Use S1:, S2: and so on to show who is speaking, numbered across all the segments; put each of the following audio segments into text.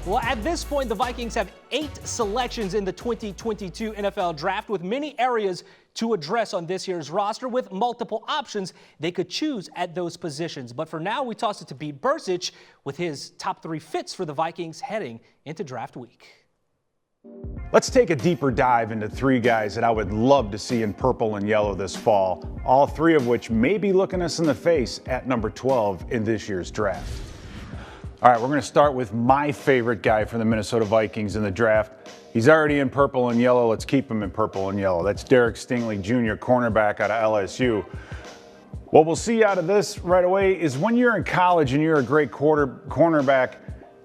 S1: Well, at this point, the Vikings have 8 selections in the 2022 NFL Draft, with many areas to address on this year's roster with multiple options they could choose at those positions. But for now, we toss it to Pete Bercich with his top 3 fits for the Vikings heading into draft week.
S2: Let's take a deeper dive into 3 guys that I would love to see in purple and yellow this fall, all 3 of which may be looking us in the face at number 12 in this year's draft. All right, we're going to start with my favorite guy for the Minnesota Vikings in the draft. He's already in purple and yellow. Let's keep him in purple and yellow. That's Stingley Jr., cornerback out of LSU. What we'll see out of this right away is when you're in college and you're a great cornerback,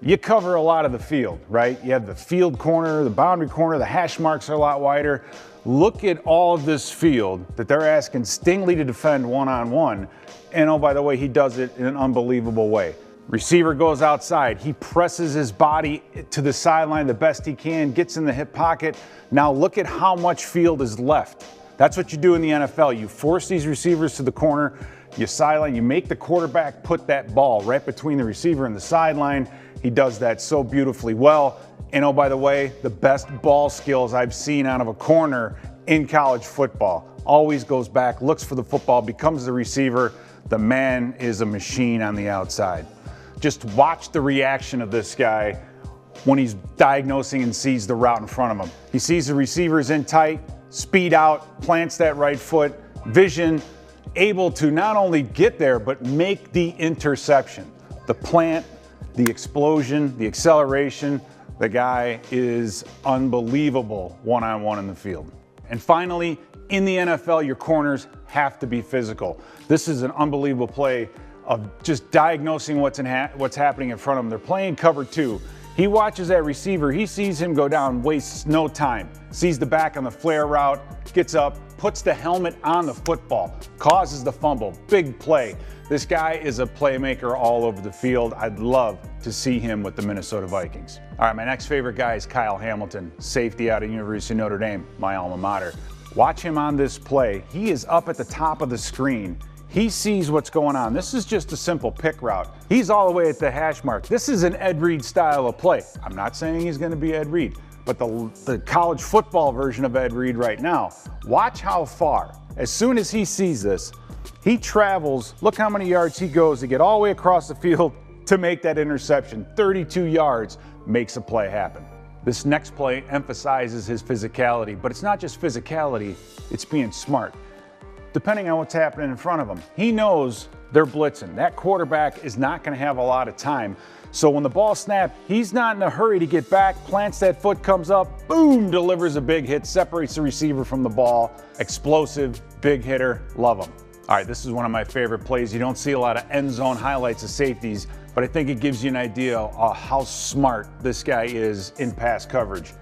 S2: you cover a lot of the field, right? You have the field corner, the boundary corner, the hash marks are a lot wider. Look at all of this field that they're asking Stingley to defend one-on-one. And oh, by the way, he does it in an unbelievable way. Receiver goes outside. He presses his body to the sideline the best he can, gets in the hip pocket. Now look at how much field is left. That's what you do in the NFL. You force these receivers to the corner, you sideline, you make the quarterback put that ball right between the receiver and the sideline. He does that so beautifully well. And oh, by the way, the best ball skills I've seen out of a corner in college football. Always goes back, looks for the football, becomes the receiver. The man is a machine on the outside. Just watch the reaction of this guy when he's diagnosing and sees the route in front of him. He sees the receivers in tight, speed out, plants that right foot, vision, able to not only get there, but make the interception. The plant, the explosion, the acceleration, the guy is unbelievable one-on-one in the field. And finally, in the NFL, your corners have to be physical. This is an unbelievable play of just diagnosing what's happening in front of him. They're playing cover 2. He watches that receiver. He sees him go down, wastes no time. Sees the back on the flare route, gets up, puts the helmet on the football, causes the fumble. Big play. This guy is a playmaker all over the field. I'd love to see him with the Minnesota Vikings. All right, my next favorite guy is Kyle Hamilton, safety out of University of Notre Dame, my alma mater. Watch him on this play. He is up at the top of the screen. He sees what's going on. This is just a simple pick route. He's all the way at the hash mark. This is an Ed Reed style of play. I'm not saying he's going to be Ed Reed, but the college football version of Ed Reed right now. Watch how far. As soon as he sees this, he travels. Look how many yards he goes to get all the way across the field to make that interception. 32 yards makes a play happen. This next play emphasizes his physicality, but it's not just physicality, it's being smart. Depending on what's happening in front of him. He knows they're blitzing. That quarterback is not going to have a lot of time. So when the ball snaps, he's not in a hurry to get back, plants that foot, comes up, boom, delivers a big hit, separates the receiver from the ball. Explosive, big hitter, love him. All right, this is one of my favorite plays. You don't see a lot of end zone highlights of safeties, but I think it gives you an idea of how smart this guy is in pass coverage.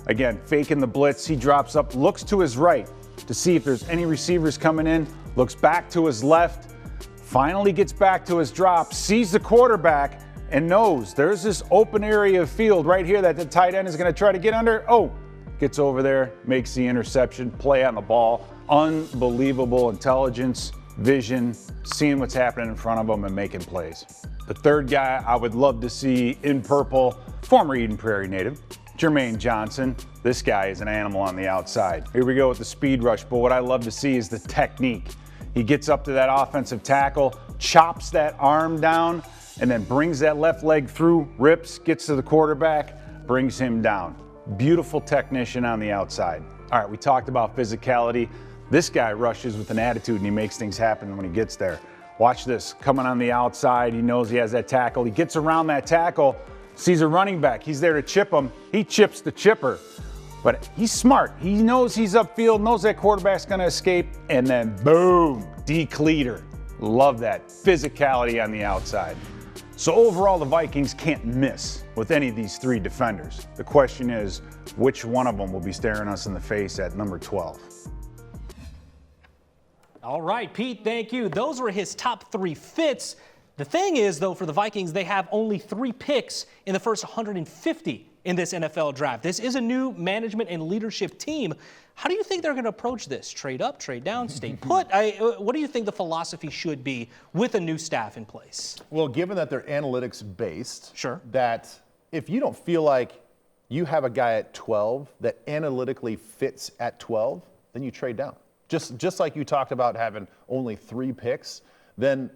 S2: Again, faking the blitz, he drops up, looks to his right to see if there's any receivers coming in, looks back to his left, finally gets back to his drop, sees the quarterback, and knows there's this open area of field right here that the tight end is going to try to get under. Oh, gets over there, makes the interception, play on the ball. Unbelievable intelligence, vision, seeing what's happening in front of him and making plays. The third guy I would love to see in purple, former Eden Prairie native, Jermaine Johnson. This guy is an animal on the outside. Here we go with the speed rush, but what I love to see is the technique. He gets up to that offensive tackle, chops that arm down, and then brings that left leg through, rips, gets to the quarterback, brings him down. Beautiful technician on the outside. All right, we talked about physicality. This guy rushes with an attitude and he makes things happen when he gets there. Watch this, coming on the outside, he knows he has that tackle. He gets around that tackle, sees a running back. He's there to chip him. He chips the chipper. But he's smart. He knows he's upfield, knows that quarterback's going to escape, and then boom, decleater. Love that physicality on the outside. So overall, the Vikings can't miss with any of these 3 defenders. The question is, which one of them will be staring us in the face at number 12?
S1: All right, Pete, thank you. Those were his top 3 fits. The thing is, though, for the Vikings, they have only 3 picks in the first 150 in this NFL draft. This is a new management and leadership team. How do you think they're going to approach this? Trade up, trade down, stay put? What do you think the philosophy should be with a new staff in place?
S3: Well, given that they're analytics based,
S1: sure,
S3: that if you don't feel like you have a guy at 12 that analytically fits at 12, then you trade down. Just like you talked about having only 3 picks, then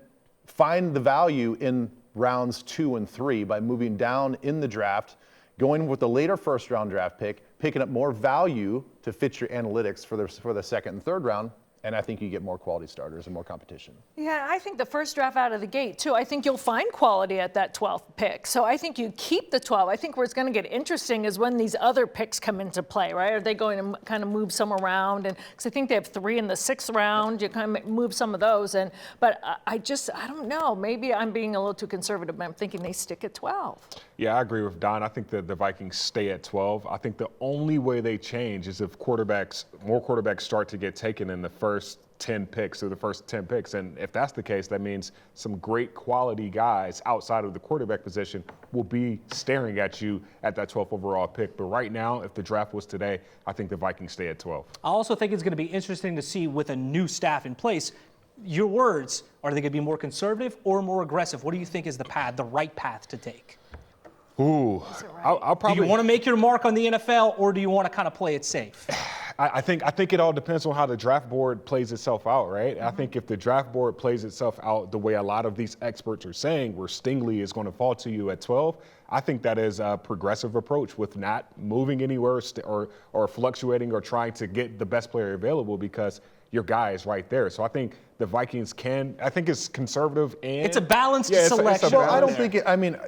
S3: find the value in rounds 2 and 3 by moving down in the draft, going with the later first round draft pick, picking up more value to fit your analytics for the second and third round. And I think you get more quality starters and more competition.
S4: Yeah, I think the first draft out of the gate, too, I think you'll find quality at that 12th pick. So I think you keep the 12. I think where it's going to get interesting is when these other picks come into play, right? Are they going to kind of move some around? And because I think they have 3 in the 6th round, you kind of move some of those. But I don't know. Maybe I'm being a little too conservative, but I'm thinking they stick at 12.
S5: Yeah, I agree with Don. I think that the Vikings stay at 12. I think the only way they change is if more quarterbacks start to get taken in the first 10 picks or the first 10 picks. And if that's the case, that means some great quality guys outside of the quarterback position will be staring at you at that 12th overall pick. But right now, if the draft was today, I think the Vikings stay at 12.
S1: I also think it's going to be interesting to see with a new staff in place. Your words, are they going to be more conservative or more aggressive? What do you think is the right path to take?
S5: Ooh, I'll probably.
S1: Do you want to make your mark on the NFL, or do you want to kind of play it safe?
S5: I think it all depends on how the draft board plays itself out, right? Mm-hmm. I think if the draft board plays itself out the way a lot of these experts are saying, where Stingley is going to fall to you at 12, I think that is a progressive approach with not moving anywhere or fluctuating or trying to get the best player available because your guy is right there. So I think the Vikings I think it's conservative and
S1: it's a balanced selection.
S3: Well, I don't think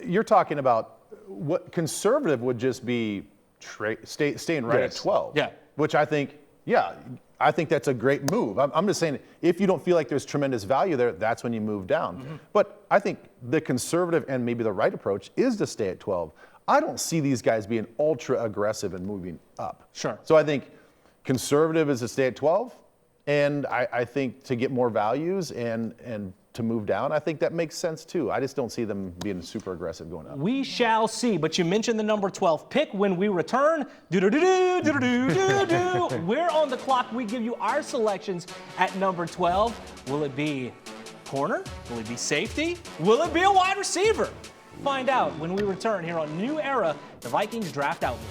S3: you're talking about what conservative would just be staying right at 12.
S1: Yeah.
S3: Which I think that's a great move. I'm just saying, if you don't feel like there's tremendous value there, that's when you move down. Mm-hmm. But I think the conservative and maybe the right approach is to stay at 12. I don't see these guys being ultra aggressive and moving up.
S1: Sure.
S3: So I think conservative is to stay at 12. And I think to get more values and to move down, I think that makes sense too. I just don't see them being super aggressive going up.
S1: We shall see. But you mentioned the number 12 pick. When we return, we're on the clock. We give you our selections at number 12. Will it be corner? Will it be safety? Will it be a wide receiver? Find out when we return here on New Era, the Vikings Draft Outlook.